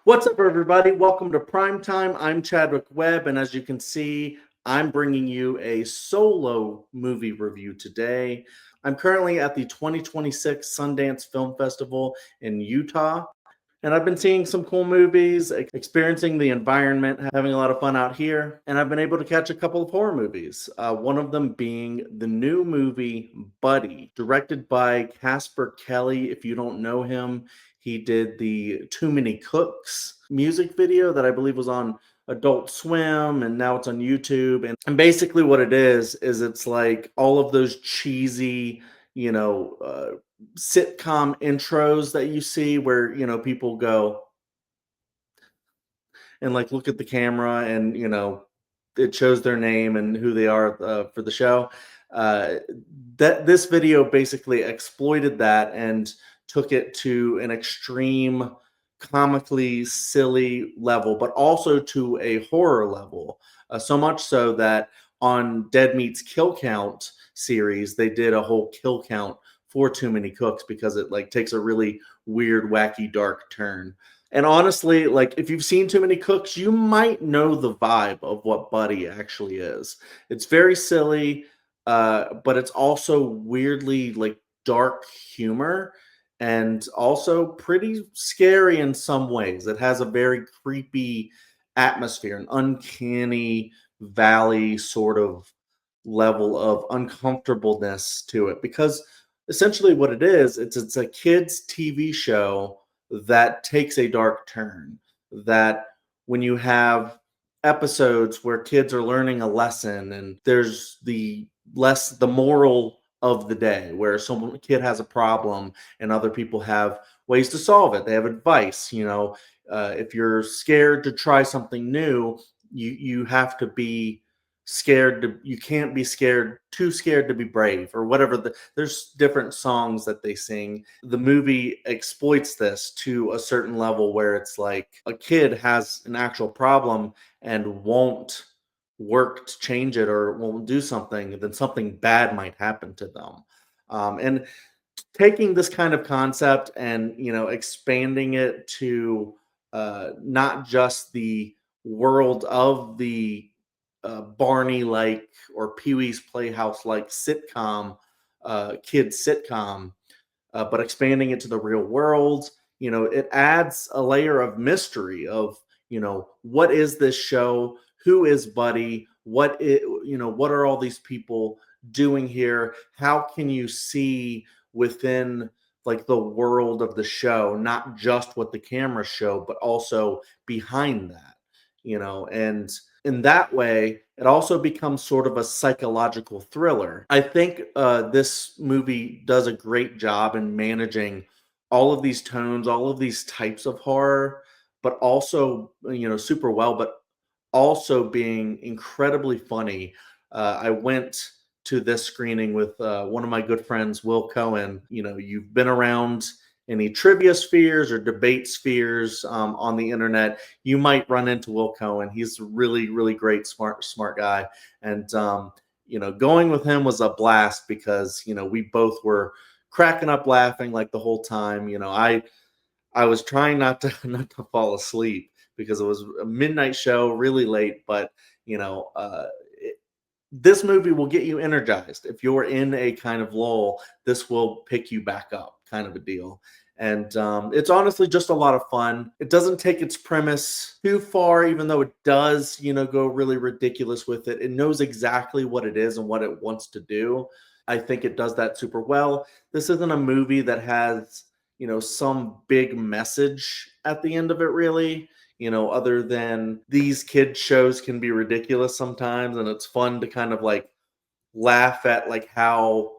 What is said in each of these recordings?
What's up, everybody? Welcome to Primetime. I'm Chadwick Webb, and as you can see, I'm bringing you a solo movie review today. I'm currently at the 2026 Sundance Film Festival in Utah, and I've been seeing some cool movies, experiencing the environment, having a lot of fun out here, and I've been able to catch a couple of horror movies. One of them being the new movie Buddy, directed by Casper Kelly. If you don't know him, he did the Too Many Cooks music video that I believe was on Adult Swim, and now it's on YouTube. And basically, what it is it's like all of those cheesy, sitcom intros that you see where people go and like look at the camera, and it shows their name and who they are for the show. uh, that this video basically exploited that and took it to an extreme comically silly level, but also to a horror level, so much so that on Dead Meat's Kill Count series they did a whole kill count for Too Many Cooks because it like takes a really weird, wacky, dark turn. And honestly, like if you've seen Too Many Cooks, you might know the vibe of what Buddy actually is. It's very silly, but it's also weirdly like dark humor and also pretty scary in some ways. It has a very creepy atmosphere, an uncanny valley sort of level of uncomfortableness to it, because essentially what it is, it's a kids TV show that takes a dark turn. That when you have episodes where kids are learning a lesson, and there's the moral of the day where some kid has a problem and other people have ways to solve it. They have advice. If you're scared to try something new, you have to be scared to you can't be too scared to be brave, or whatever. There's different songs that they sing. The movie exploits this to a certain level where it's like a kid has an actual problem and won't work to change it, or won't do something, then something bad might happen to them. And taking this kind of concept and expanding it to not just the world of the Barney like or Pee Wee's Playhouse like sitcom, kids sitcom, but expanding it to the real world. It adds a layer of mystery of what is this show, who is Buddy, what are all these people doing here, how can you see within like the world of the show, not just what the cameras show, but also behind that. And in that way, it also becomes sort of a psychological thriller. I think this movie does a great job in managing all of these tones, all of these types of horror, but also, super well, but also being incredibly funny. I went to this screening with one of my good friends, Will Cohen. You've been around any trivia spheres or debate spheres on the internet, you might run into Will Cohen. He's a really, really great, smart guy. And, going with him was a blast because, we both were cracking up laughing like the whole time. I was trying not to not to fall asleep because it was a midnight show, really late. But this movie will get you energized. If you're in a kind of lull, this will pick you back up, kind of a deal. And it's honestly just a lot of fun. It doesn't take its premise too far, even though it does, go really ridiculous with it. It knows exactly what it is and what it wants to do. I think it does that super well. This isn't a movie that has, some big message at the end of it, really. Other than these kid shows can be ridiculous sometimes, and it's fun to kind of like laugh at like how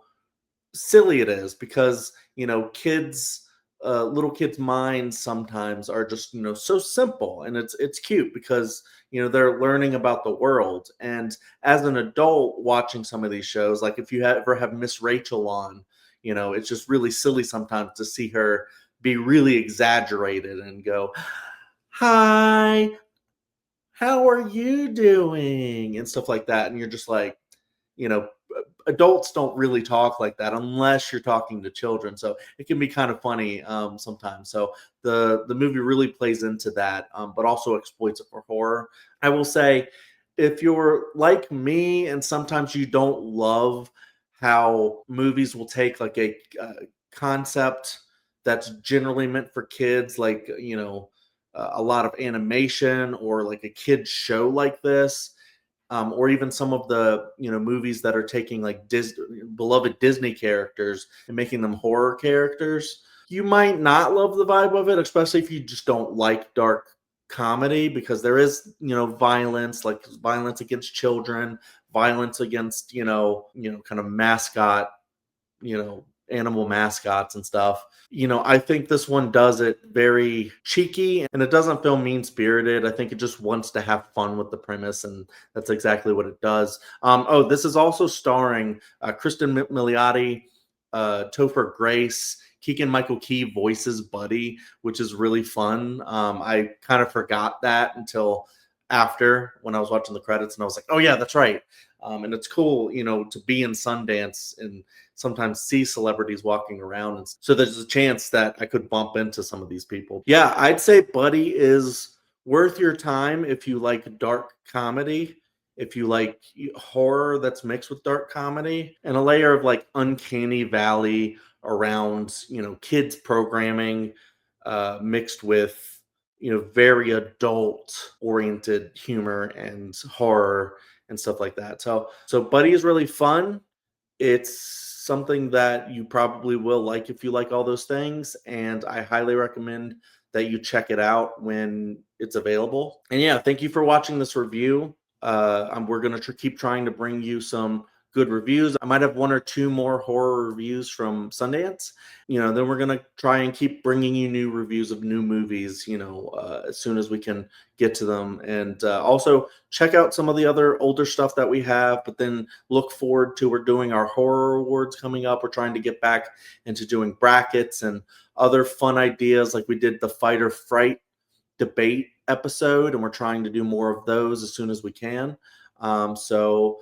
silly it is, because little kids' minds sometimes are just so simple, and it's cute because they're learning about the world. And as an adult watching some of these shows, like if you ever have Miss Rachel on, it's just really silly sometimes to see her be really exaggerated and go, "Hi, how are you doing?" and stuff like that. And you're just like, you know, adults don't really talk like that unless you're talking to children. So it can be kind of funny sometimes. So the movie really plays into that, but also exploits it for horror. I will say, if you're like me and sometimes you don't love how movies will take like a concept that's generally meant for kids, like a lot of animation or like a kid's show like this, or even some of the movies that are taking like beloved Disney characters and making them horror characters. You might not love the vibe of it, especially if you just don't like dark comedy, because there is violence, like violence against children, violence against kind of mascot, animal mascots and stuff. I think this one does it very cheeky, and it doesn't feel mean spirited. I think it just wants to have fun with the premise, and that's exactly what it does. Oh, this is also starring Kristen Milioti, Topher Grace. Keegan Michael Key voices Buddy, which is really fun. I kind of forgot that until after, when I was watching the credits, and I was like, oh yeah, that's right. And it's cool, to be in Sundance and sometimes see celebrities walking around. And so there's a chance that I could bump into some of these people. Yeah, I'd say Buddy is worth your time if you like dark comedy, if you like horror that's mixed with dark comedy, and a layer of like uncanny valley around, kids programming, mixed with, very adult oriented humor and horror and stuff like that. So Buddy is really fun. It's something that you probably will like if you like all those things, and I highly recommend that you check it out when it's available. And yeah, thank you for watching this review. We're gonna keep trying to bring you some good reviews. I might have one or two more horror reviews from Sundance. Then we're gonna try and keep bringing you new reviews of new movies. As soon as we can get to them, and also check out some of the other older stuff that we have. But then look forward to, we're doing our horror awards coming up. We're trying to get back into doing brackets and other fun ideas, like we did the fight or fright debate episode, and we're trying to do more of those as soon as we can. So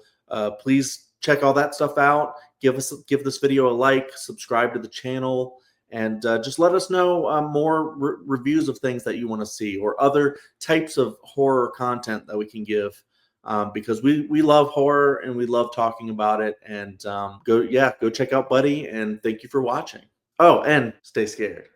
please check all that stuff out. Give this video a like, subscribe to the channel, and just let us know more reviews of things that you want to see, or other types of horror content that we can give, because we love horror and we love talking about it. And go check out Buddy, and thank you for watching. Oh, and stay scared.